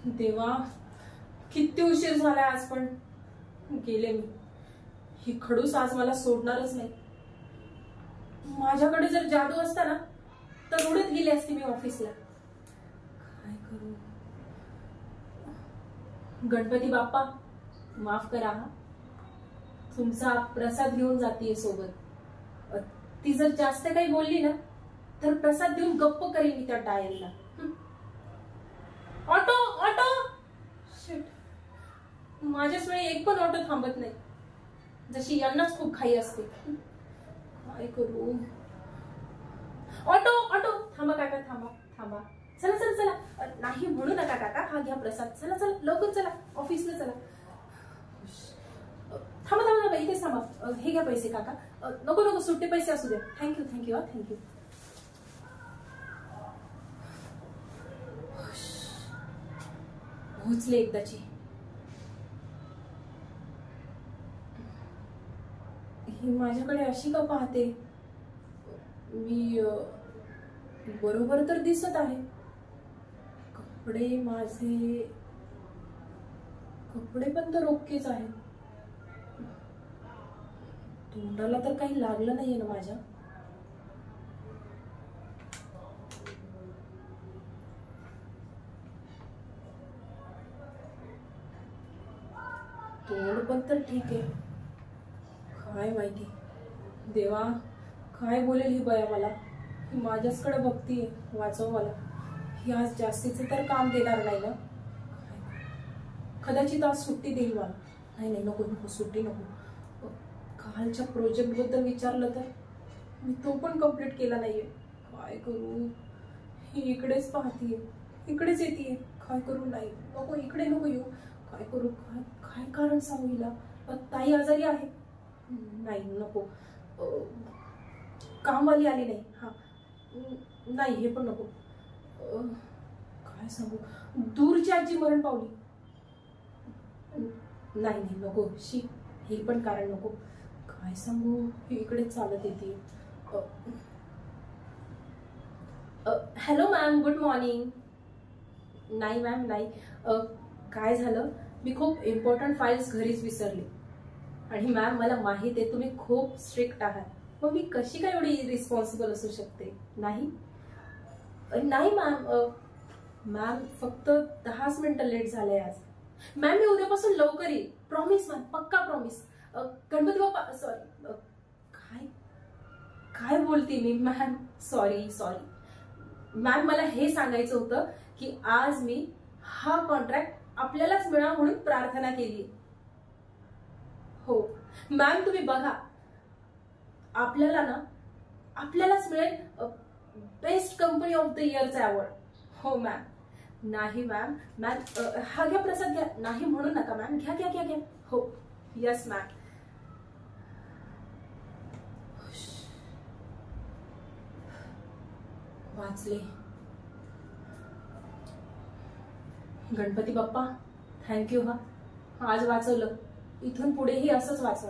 देवा, किती उशीर झालाय आज, पण गेले मी. ही खडूस आज मला सोडणारच नाही. माझ्याकडे जर जादू असता ना तर उडत गेली असती मी ऑफिसला. काय करू? गणपती बाप्पा माफ करा, तुमचा प्रसाद घेऊन जातीये सोबत. ती जर जास्त काही बोलली ना तर प्रसाद देऊन गप्प करेन मी त्या डायलला. ऑटो ऑटो, शिट, माझ्याच वेळी एक पण ऑटो थांबत नाही, जशी यांनाच खूप घाई असते. काय करू? ऑटो ऑटो, थांबा काका, थांबा थांबा, चला चला चला. नाही म्हणू नका काका, हा घ्या प्रसाद, चला चला लवकर चला, ऑफिसला चला. थांबा थांबा थांबा, इथेच थांबा. हे घ्या पैसे काका. नको नको, सुट्टे पैसे असू द्या. थँक्यू थँक्यू, हा थँक्यू. पोहोचले एकदाची. ही माझ्याकडे अशी का पाहते? मी बरोबर तर दिसत आहे. कपडे माझे, कपडे पण तर ओकेच आहे. तोंडाला तर काही लागलं नाहीये ना माझ्या. तोंड पण तर ठीक आहे. काय माहिती देवा, काय बोलेल ही बया मला. ही माझ्याचकडे बघतीये, वाचव मला. ही आज जास्तीचं तर काम देणार नाही ना. कदाचित आज सुट्टी देईल मला. नाही नाही, नको नको, सुट्टी नको. कालच्या प्रोजेक्ट बद्दल विचारलं तर मी तो पण कम्प्लीट केला नाहीये. काय करू? ही इकडेच पाहतीये, इकडेच येते. काय करू? नाही नको, इकडे नको येऊ. काय करू? काय काय कारण सांगू हिला? ताई आजारी आहे. नाही नको. कामवाली आली नाही. हा नाही, हे पण नको. काय सांगू? दूरची आजी मरण पावली. नाही नाही नको, शी, हे पण कारण नको. काय सांगू? ही इकडेच चालत येते. Hello ma'am, good morning. नाही मॅम नाही. काय झालं, मी खूप इम्पॉर्टंट फाईल्स घरीच विसरले. आणि मॅम मला माहित आहे तुम्ही खूप स्ट्रिक्ट आहात, मग मी कशी काय एवढी रिस्पॉन्सिबल असू शकते? नाही नाही मॅम. मॅम फक्त 10 मिनिटं लेट झाले आज. मॅम मी उद्यापासून लवकर येईल, प्रॉमिस मॅम, पक्का प्रॉमिस. गणपती बाप्पा, सॉरी. काय काय बोलते मी मॅम? सॉरी सॉरी मॅम, मला हे सांगायचं होतं की आज मी हा कॉन्ट्रॅक्ट आपल्यालाच मिळावा म्हणून प्रार्थना केली. हो मॅम, तुम्ही बघा, आपल्याला ना, आपल्यालाच मिळेल बेस्ट कंपनी ऑफ द इयरचा अवॉर्ड. हो मॅम. नाही मॅम, मॅम हा घ्या प्रसाद, घ्या. नाही म्हणू नका मॅम, घ्या घ्या घ्या घ्या. हो यस मॅम. वाचले. गणपती बाप्पा थँक्यू. हा आज वाचवलं. इथून पुढेही असंच वाचा.